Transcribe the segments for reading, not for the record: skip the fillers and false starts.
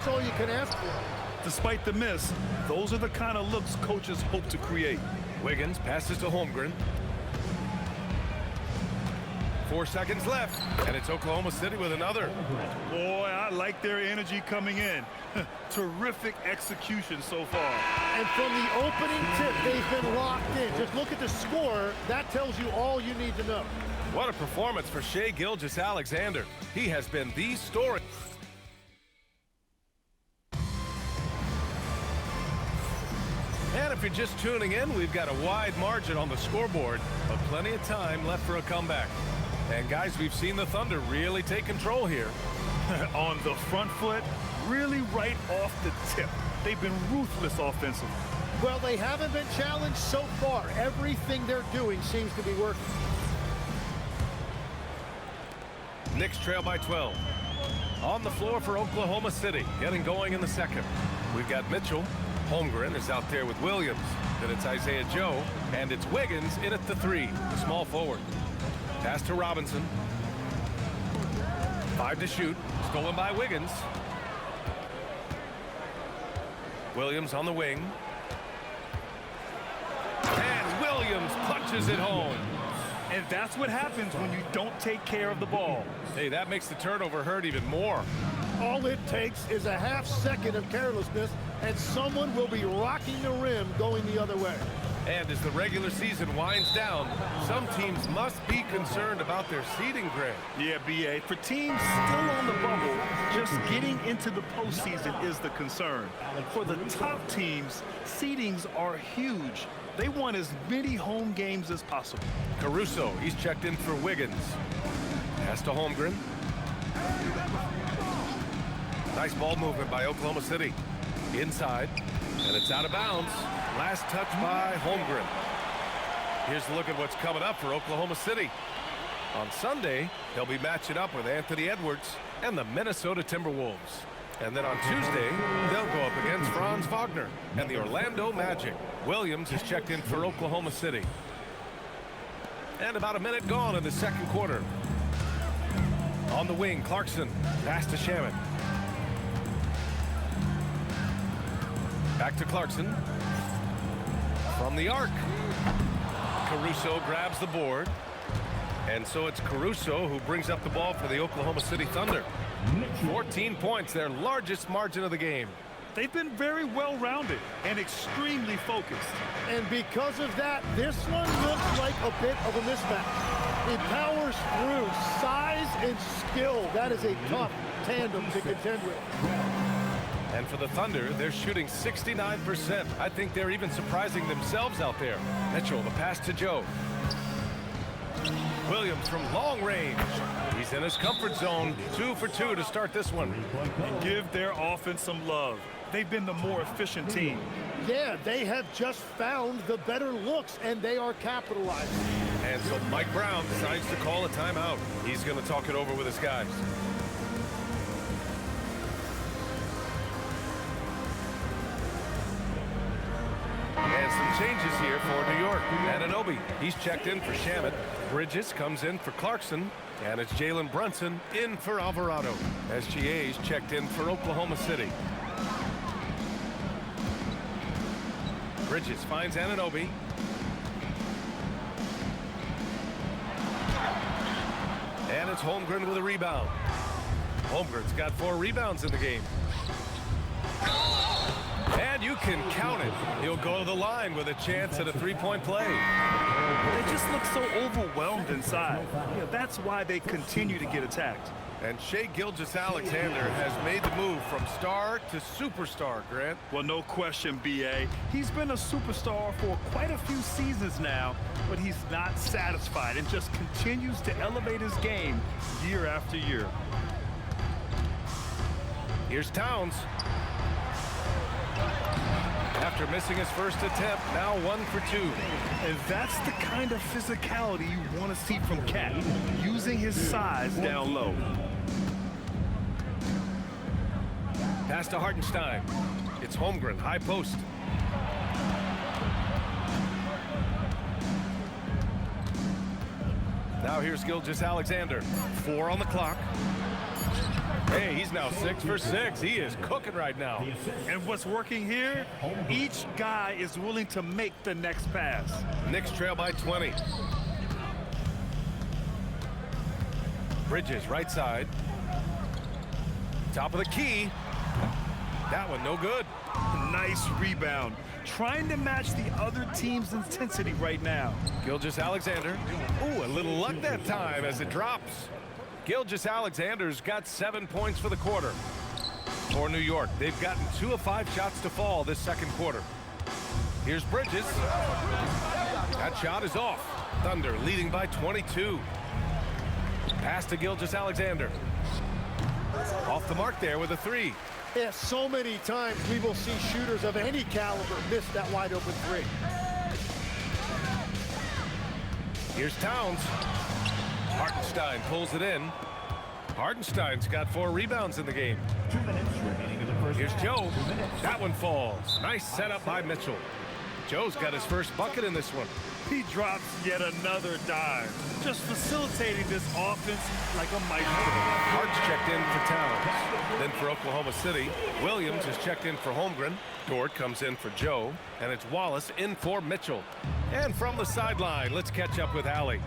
That's all you can ask for. Despite the miss, those are the kind of looks coaches hope to create. Wiggins passes to Holmgren. 4 seconds left, and it's Oklahoma City with another. Boy, I like their energy coming in. Terrific execution so far. And from the opening tip, they've been locked in. Just look at the score. That tells you all you need to know. What a performance for Shai Gilgeous-Alexander. He has been the story. And if you're just tuning in, we've got a wide margin on the scoreboard, but plenty of time left for a comeback. And guys, we've seen the Thunder really take control here. On the front foot, really right off the tip. They've been ruthless offensively. Well, they haven't been challenged so far. Everything they're doing seems to be working. Knicks trail by 12. On the floor for Oklahoma City, getting going in the second. We've got Mitchell. Holmgren is out there with Williams. Then it's Isaiah Joe, and it's Wiggins in at the 3, the small forward. Pass to Robinson. 5 to shoot. Stolen by Wiggins. Williams on the wing. And Williams punches it home. And that's what happens when you don't take care of the ball. Hey, that makes the turnover hurt even more. All it takes is a half second of carelessness, and someone will be rocking the rim going the other way. And as the regular season winds down, some teams must be concerned about their seeding, Greg. Yeah, B.A. For teams still on the bubble, just getting into the postseason is the concern. For the top teams, seedings are huge. They want as many home games as possible. Caruso, he's checked in for Wiggins. Pass to Holmgren. Nice ball movement by Oklahoma City. Inside, and it's out of bounds. Last touch by Holmgren. Here's a look at what's coming up for Oklahoma City. On Sunday, they'll be matching up with Anthony Edwards and the Minnesota Timberwolves. And then on Tuesday, they'll go up against Franz Wagner and the Orlando Magic. Williams is checked in for Oklahoma City. And about a minute gone in the second quarter. On the wing, Clarkson. Pass to Shaman. Back to Clarkson. From the arc. Caruso grabs the board. And so it's Caruso who brings up the ball for the Oklahoma City Thunder. 14 points, their largest margin of the game. They've been very well-rounded and extremely focused. And because of that, this one looks like a bit of a mismatch. He powers through size and skill. That is a tough tandem to contend with. And for the Thunder, they're shooting 69%. I think they're even surprising themselves out there. Mitchell, the pass to Joe. Williams from long range. He's in his comfort zone. 2 for 2 to start this one. And give their offense some love. They've been the more efficient team. Yeah, they have just found the better looks, and they are capitalizing. And so Mike Brown decides to call a timeout. He's going to talk it over with his guys. And some changes here for New York. Anunoby, he's checked in for Shamet. Bridges comes in for Clarkson. And it's Jalen Brunson in for Alvarado. SGA's checked in for Oklahoma City. Bridges finds Anunoby. And it's Holmgren with a rebound. Holmgren's got 4 rebounds in the game. And you can count it. He'll go to the line with a chance at a 3-point play. They just look so overwhelmed inside. Yeah, that's why they continue to get attacked. And Shai Gilgeous-Alexander has made the move from star to superstar, Grant. Well, no question, B.A. He's been a superstar for quite a few seasons now, but he's not satisfied and just continues to elevate his game year after year. Here's Towns. After missing his first attempt, now 1 for 2. And that's the kind of physicality you want to see from Cat, using his size down low. Pass to Hartenstein. It's Holmgren, high post. Now here's Gilgeous-Alexander. 4 on the clock. Hey, he's now 6 for 6. He is cooking right now. And what's working here? Each guy is willing to make the next pass. Knicks trail by 20. Bridges, right side. Top of the key. That one, no good. Nice rebound. Trying to match the other team's intensity right now. Gilgeous-Alexander. Ooh, a little luck that time as it drops. Gilgeous-Alexander's got 7 points for the quarter. For New York, they've gotten 2 of 5 shots to fall this second quarter. Here's Bridges. That shot is off. Thunder leading by 22. Pass to Gilgeous-Alexander. Off the mark there with a 3. Yeah, so many times we will see shooters of any caliber miss that wide open 3. Here's Towns. Hartenstein pulls it in. Hartenstein's got 4 rebounds in the game. 2 minutes remaining in the first Here's half. Joe. 2 minutes. That one falls. Nice setup by Mitchell. Joe's got his first bucket in this one. He drops yet another dime. Just facilitating this offense like a maestro. Hart's checked in for Towns. Then for Oklahoma City, Williams is checked in for Holmgren. Dort comes in for Joe. And it's Wallace in for Mitchell. And from the sideline, let's catch up with Allie.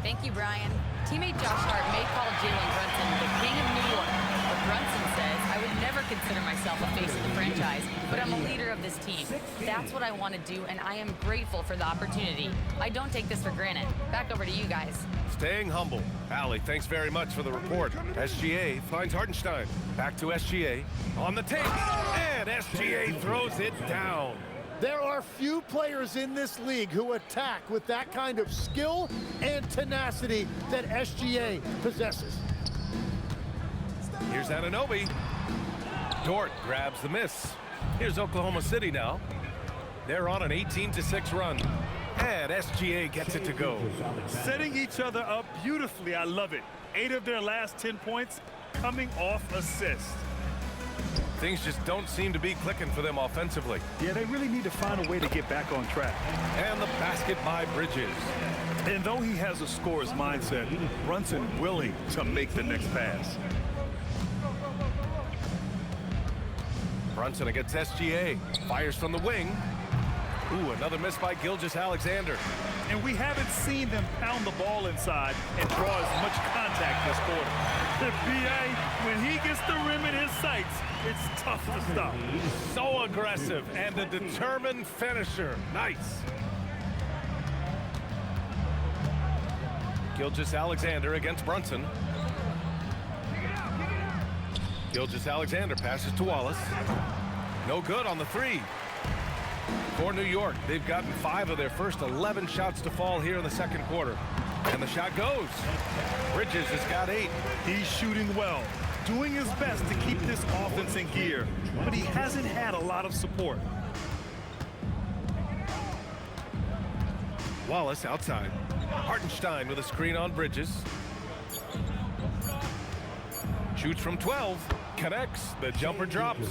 Thank you, Brian. Teammate Josh Hart may call Jalen Brunson the king of New York, but Brunson says, I would never consider myself a face of the franchise, but I'm a leader of this team. That's what I want to do, and I am grateful for the opportunity. I don't take this for granted. Back over to you guys. Staying humble. Allie, thanks very much for the report. SGA finds Hartenstein. Back to SGA. On the tape. And SGA throws it down. There are few players in this league who attack with that kind of skill and tenacity that SGA possesses. Here's Anunoby. Dort grabs the miss. Here's Oklahoma City now. They're on an 18-6 run. And SGA gets it to go. Setting each other up beautifully. I love it. 8 of their last 10 points coming off assists. Things just don't seem to be clicking for them offensively. Yeah, they really need to find a way to get back on track. And the basket by Bridges. And though he has a scorer's mindset, Brunson willing to make the next pass. Brunson against SGA. Fires from the wing. Ooh, another miss by Gilgeous-Alexander. And we haven't seen them pound the ball inside and draw as much contact this quarter. The BA, when he gets the rim in his sights, it's tough to stop. So aggressive and a determined finisher. Nice. Gilgeous-Alexander against Brunson. Gilgeous-Alexander passes to Wallace. No good on the 3. For New York, they've gotten 5 of their first 11 shots to fall here in the second quarter. And the shot goes. Bridges has got 8. He's shooting well, doing his best to keep this offense in gear, but he hasn't had a lot of support. Wallace outside. Hartenstein with a screen on Bridges. Shoots from 12. Connects. The jumper drops.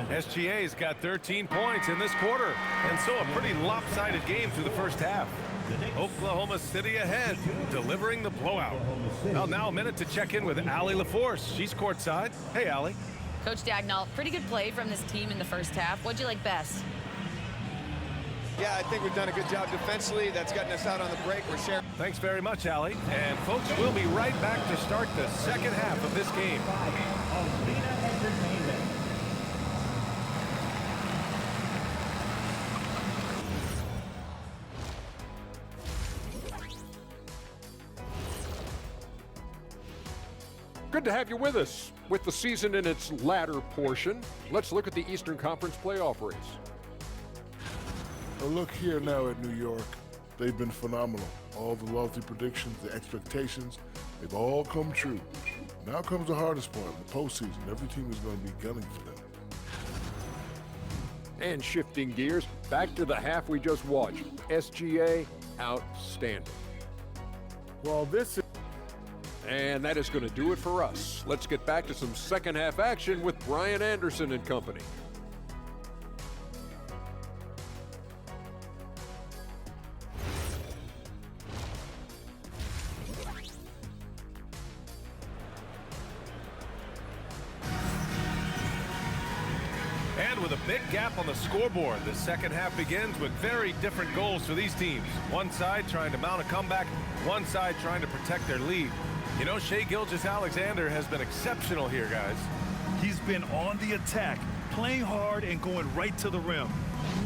SGA's got 13 points in this quarter. And so a pretty lopsided game through the first half. Oklahoma City ahead, delivering the blowout. Well, now a minute to check in with Allie LaForce. She's courtside. Hey, Allie. Coach Dagnall, pretty good play from this team in the first half. What'd you like best? Yeah, I think we've done a good job defensively. That's gotten us out on the break. We're sharing. Thanks very much, Allie. And folks, we'll be right back to start the second half of this game. Good to have you with us. With the season in its latter portion, let's look at the Eastern Conference playoff race. Well, look here now at New York. They've been phenomenal. All the lofty predictions, the expectations, they've all come true. Now comes the hardest part, the postseason. Every team is going to be gunning for them. And shifting gears, back to the half we just watched. SGA, outstanding. Well, this is... And that is going to do it for us. Let's get back to some second half action with Brian Anderson and company. again with a big gap on the scoreboard. The second half begins with very different goals for these teams. One side trying to mount a comeback, one side trying to protect their lead. You know, Shai Gilgeous-Alexander has been exceptional here, guys. He's been on the attack, playing hard and going right to the rim.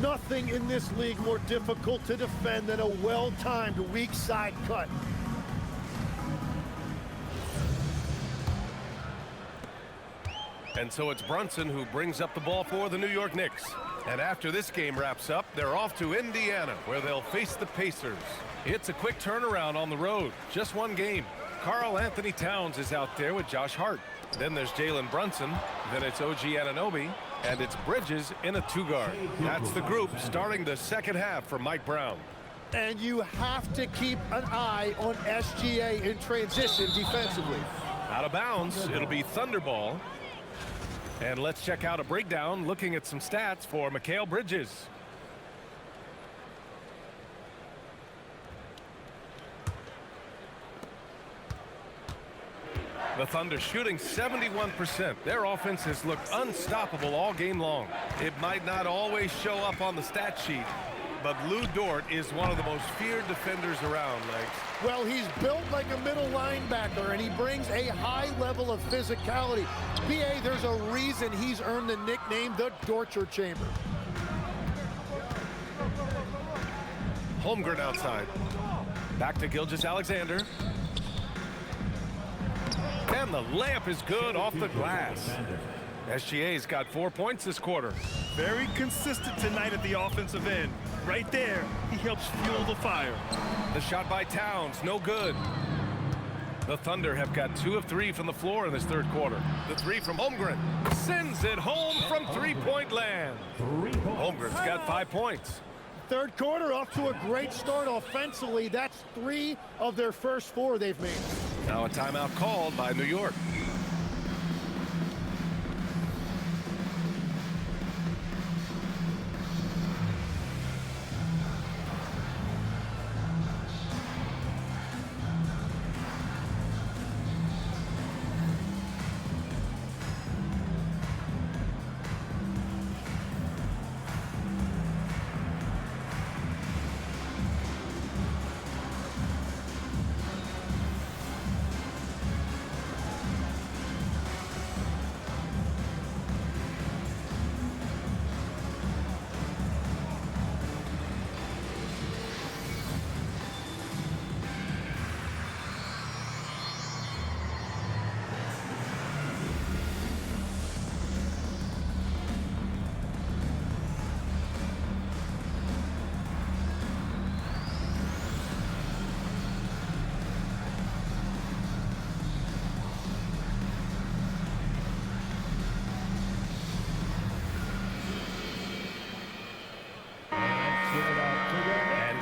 Nothing in this league more difficult to defend than a well-timed weak side cut. And so it's Brunson who brings up the ball for the New York Knicks. And after this game wraps up, they're off to Indiana, where they'll face the Pacers. It's a quick turnaround on the road. Just one game. Karl Anthony Towns is out there with Josh Hart. Then there's Jalen Brunson. Then it's OG Anunoby. And it's Bridges in a two-guard. That's the group starting the second half for Mike Brown. And you have to keep an eye on SGA in transition defensively. Out of bounds, it'll be Thunderball. And let's check out a breakdown looking at some stats for Mikal Bridges. The Thunder shooting 71%. Their offense has looked unstoppable all game long. It might not always show up on the stat sheet, but Lou Dort is one of the most feared defenders around, Legs. Well, he's built like a middle linebacker, and he brings a high level of physicality. BA, there's a reason he's earned the nickname the Dorture Chamber. Holmgren outside. Back to Gilgeous-Alexander. And the layup is good off the glass. SGA's got 4 points this quarter. Very consistent tonight at the offensive end. Right there, he helps fuel the fire. The shot by Towns, no good. The Thunder have got 2 of 3 from the floor in this third quarter. The three from Holmgren. Sends it home from three-point land. Holmgren's got 5 points. Third quarter off to a great start offensively. That's 3 of their first 4 they've made. Now a timeout called by New York.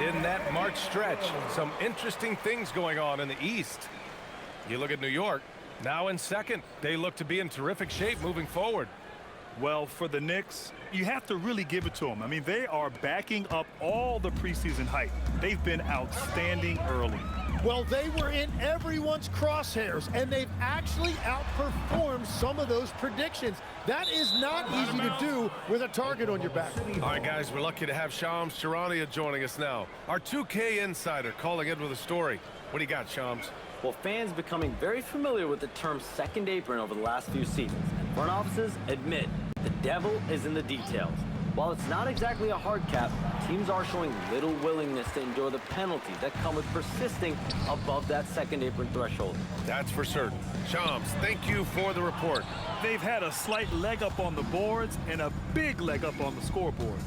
In that March stretch, some interesting things going on in the East. You look at New York, now in second. They look to be in terrific shape moving forward. Well, for the Knicks, you have to really give it to them. I mean, they are backing up all the preseason hype. They've been outstanding early. Well, they were in everyone's crosshairs, and they've actually outperformed some of those predictions. That is not easy to do with a target on your back. All right, guys, we're lucky to have Shams Charania joining us now. Our 2K insider calling in with a story. What do you got, Shams? Well, fans becoming very familiar with the term second apron over the last few seasons. And front offices admit the devil is in the details. While it's not exactly a hard cap, teams are showing little willingness to endure the penalties that come with persisting above that second apron threshold. That's for certain. Shams, thank you for the report. They've had a slight leg up on the boards and a big leg up on the scoreboard.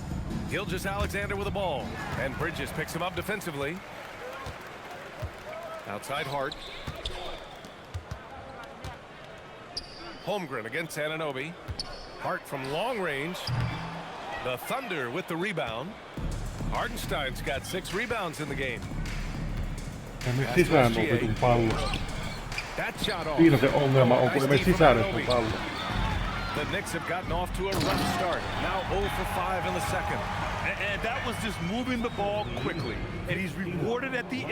Gilgeous-Alexander with the ball. And Bridges picks him up defensively. Outside Hart. Holmgren against Anunoby. Hart from long range. The Thunder with the rebound. Hartenstein's got 6 rebounds in the game. Emme sisään otetun pallon. That shot off. Siinä se ongelma on, kun emme sisään otetun pallon. The Knicks have gotten off to a rough start. Now 0 for 5 in the second. And that was just moving the ball quickly. And he's rewarded at the